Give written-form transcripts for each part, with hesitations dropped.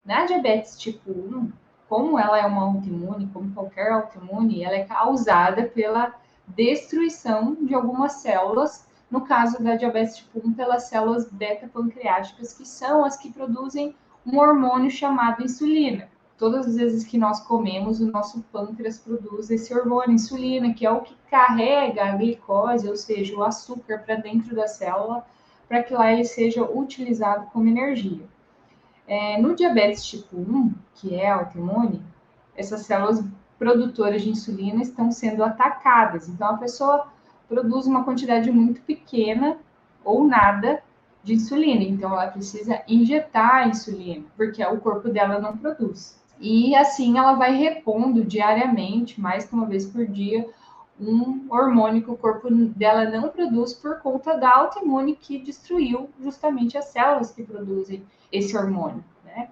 Na diabetes tipo 1, como ela é uma autoimune, como qualquer autoimune, ela é causada pela destruição de algumas células, no caso da diabetes tipo 1, pelas células beta-pancreáticas, que são as que produzem um hormônio chamado insulina. Todas as vezes que nós comemos, o nosso pâncreas produz esse hormônio, insulina, que é o que carrega a glicose, ou seja, o açúcar, para dentro da célula, para que lá ele seja utilizado como energia. No diabetes tipo 1, que é autoimune, essas células produtoras de insulina estão sendo atacadas. Então, a pessoa produz uma quantidade muito pequena ou nada de insulina. Então, ela precisa injetar a insulina, porque o corpo dela não produz. E assim, ela vai repondo diariamente, mais que uma vez por dia, um hormônio que o corpo dela não produz por conta da autoimune que destruiu justamente as células que produzem esse hormônio, né?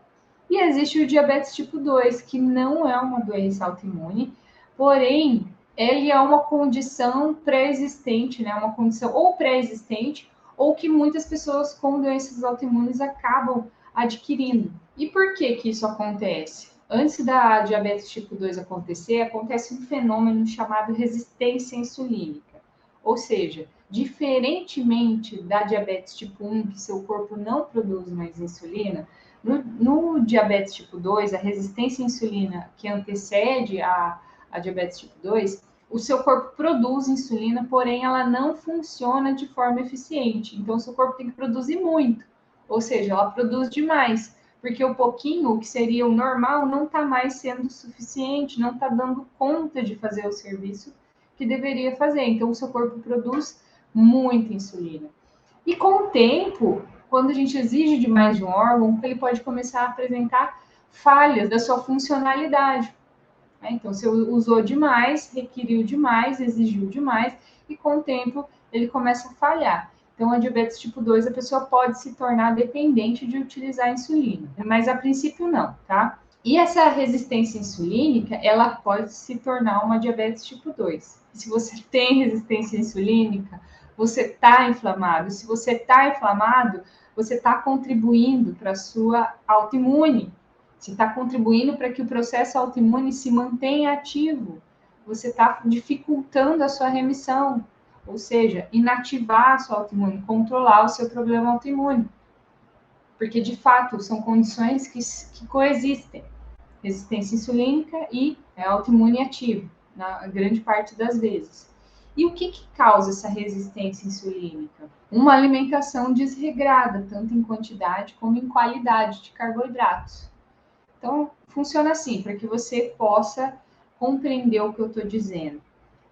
E existe o diabetes tipo 2, que não é uma doença autoimune, porém, ele é uma condição pré-existente, né? Uma condição ou pré-existente, ou que muitas pessoas com doenças autoimunes acabam adquirindo. E por que que isso acontece? Antes da diabetes tipo 2 acontecer, acontece um fenômeno chamado resistência insulínica. Ou seja, diferentemente da diabetes tipo 1, que seu corpo não produz mais insulina, no diabetes tipo 2, a resistência à insulina que antecede a diabetes tipo 2, o seu corpo produz insulina, porém ela não funciona de forma eficiente. Então, o seu corpo tem que produzir muito, ou seja, ela produz demais, porque o pouquinho, o que seria o normal, não está mais sendo suficiente, não está dando conta de fazer o serviço que deveria fazer. Então, o seu corpo produz muita insulina. E com o tempo, quando a gente exige demais de um órgão, ele pode começar a apresentar falhas da sua funcionalidade. Né? Então, você usou demais, requeriu demais, exigiu demais, e com o tempo ele começa a falhar. Então, a diabetes tipo 2, a pessoa pode se tornar dependente de utilizar a insulina, mas a princípio não, tá? E essa resistência insulínica, ela pode se tornar uma diabetes tipo 2. Se você tem resistência insulínica, você está inflamado. Se você está inflamado, você está contribuindo para a sua autoimune. Você está contribuindo para que o processo autoimune se mantenha ativo. Você está dificultando a sua remissão, ou seja, inativar a sua autoimune, controlar o seu problema autoimune. Porque, de fato, são condições que coexistem. Resistência insulínica e autoimune ativo, na grande parte das vezes. E o que causa essa resistência insulínica? Uma alimentação desregrada, tanto em quantidade como em qualidade de carboidratos. Então, funciona assim, para que você possa compreender o que eu estou dizendo.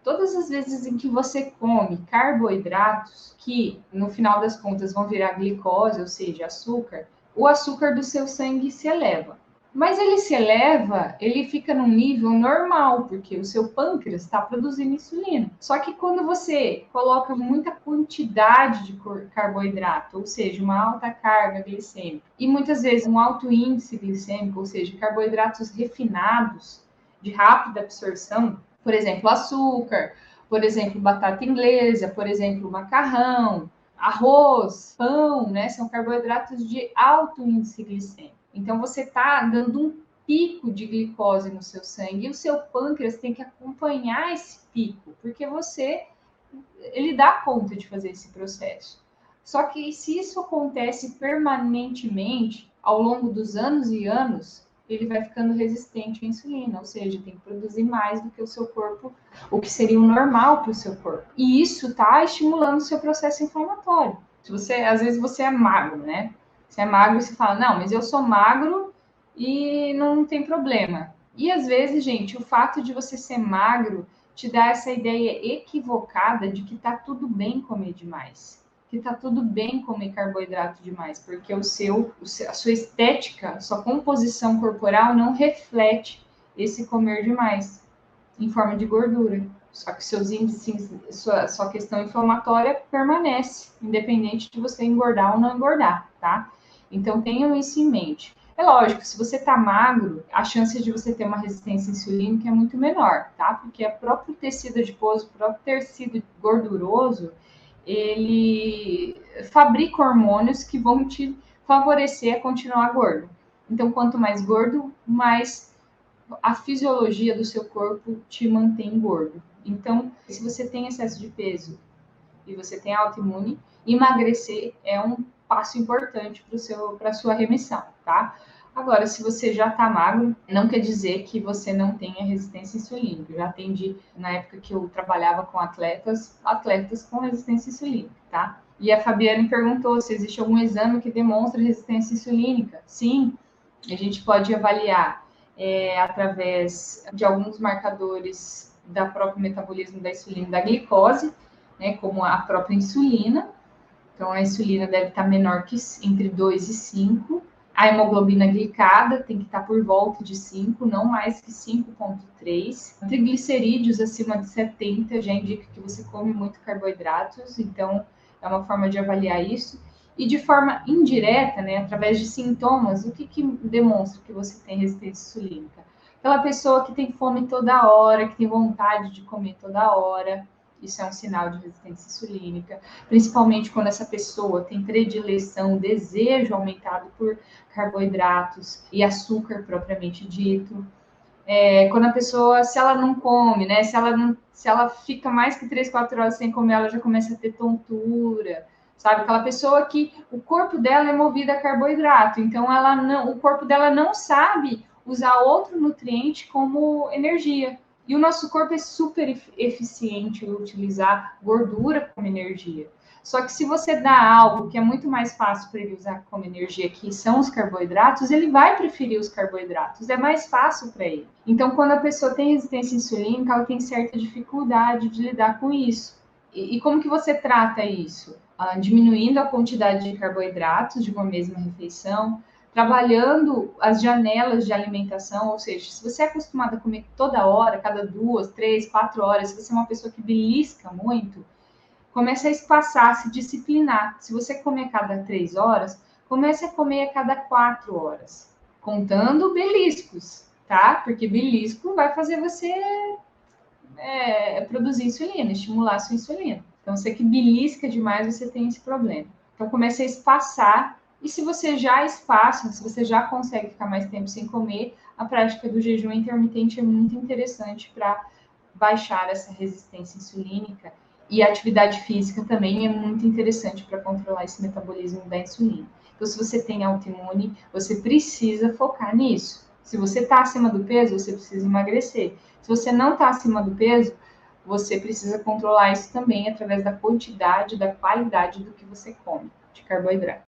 Todas as vezes em que você come carboidratos, que no final das contas vão virar glicose, ou seja, açúcar, o açúcar do seu sangue se eleva. Mas ele se eleva, ele fica num nível normal, porque o seu pâncreas está produzindo insulina. Só que quando você coloca muita quantidade de carboidrato, ou seja, uma alta carga glicêmica, e muitas vezes um alto índice glicêmico, ou seja, carboidratos refinados, de rápida absorção, por exemplo, açúcar, por exemplo, batata inglesa, por exemplo, macarrão, arroz, pão, né? São carboidratos de alto índice glicêmico. Então, você está dando um pico de glicose no seu sangue e o seu pâncreas tem que acompanhar esse pico, porque ele dá conta de fazer esse processo. Só que se isso acontece permanentemente, ao longo dos anos e anos, ele vai ficando resistente à insulina, ou seja, tem que produzir mais do que o seu corpo, o que seria o normal para o seu corpo. E isso está estimulando o seu processo inflamatório. Se você, às vezes você é magro, né? Você é magro e você fala, não, mas eu sou magro e não tem problema. E às vezes, gente, o fato de você ser magro te dá essa ideia equivocada de que tá tudo bem comer demais, que tá tudo bem comer carboidrato demais, porque a sua estética, a sua composição corporal não reflete esse comer demais em forma de gordura. Só que seus índices, sua questão inflamatória permanece, independente de você engordar ou não engordar, tá? Então tenham isso em mente. É lógico, se você está magro, a chance de você ter uma resistência insulínica é muito menor, tá? Porque o próprio tecido adiposo, o próprio tecido gorduroso, ele fabrica hormônios que vão te favorecer a continuar gordo. Então, quanto mais gordo, mais a fisiologia do seu corpo te mantém gordo. Então, se você tem excesso de peso e você tem autoimune, emagrecer é um passo importante para a sua remissão, tá? Agora, se você já está magro, não quer dizer que você não tenha resistência insulínica. Eu já atendi, na época que eu trabalhava com atletas com resistência insulínica, tá? E a Fabiane perguntou se existe algum exame que demonstra resistência insulínica. Sim, a gente pode avaliar através de alguns marcadores da próprio metabolismo da insulina e da glicose, né, como a própria insulina. Então, a insulina deve estar menor que entre 2 e 5. A hemoglobina glicada tem que estar por volta de 5, não mais que 5,3. Triglicerídeos acima de 70 já indica que você come muito carboidratos, então é uma forma de avaliar isso. E de forma indireta, né, através de sintomas, o que demonstra que você tem resistência insulínica? Aquela pessoa que tem fome toda hora, que tem vontade de comer toda hora, isso é um sinal de resistência insulínica, principalmente quando essa pessoa tem predileção, desejo aumentado por carboidratos e açúcar propriamente dito. Quando a pessoa, se ela não come, né, se ela fica mais que 3, 4 horas sem comer, ela já começa a ter tontura, sabe? Aquela pessoa que o corpo dela é movido a carboidrato, então o corpo dela não sabe usar outro nutriente como energia. E o nosso corpo é super eficiente em utilizar gordura como energia. Só que se você dá algo que é muito mais fácil para ele usar como energia, que são os carboidratos, ele vai preferir os carboidratos, é mais fácil para ele. Então, quando a pessoa tem resistência insulínica, ela tem certa dificuldade de lidar com isso. E como que você trata isso? Diminuindo a quantidade de carboidratos de uma mesma refeição, trabalhando as janelas de alimentação, ou seja, se você é acostumado a comer toda hora, cada 2, 3, 4 horas, se você é uma pessoa que belisca muito, comece a espaçar, se disciplinar. Se você comer a cada 3 horas, comece a comer a cada 4 horas, contando beliscos, tá? Porque belisco vai fazer você produzir insulina, estimular a sua insulina. Então, você que belisca demais, você tem esse problema. Então, comece a espaçar. E se você já espaça, se você já consegue ficar mais tempo sem comer, a prática do jejum intermitente é muito interessante para baixar essa resistência insulínica. E a atividade física também é muito interessante para controlar esse metabolismo da insulina. Então, se você tem autoimune, você precisa focar nisso. Se você está acima do peso, você precisa emagrecer. Se você não está acima do peso, você precisa controlar isso também através da quantidade, da qualidade do que você come de carboidrato.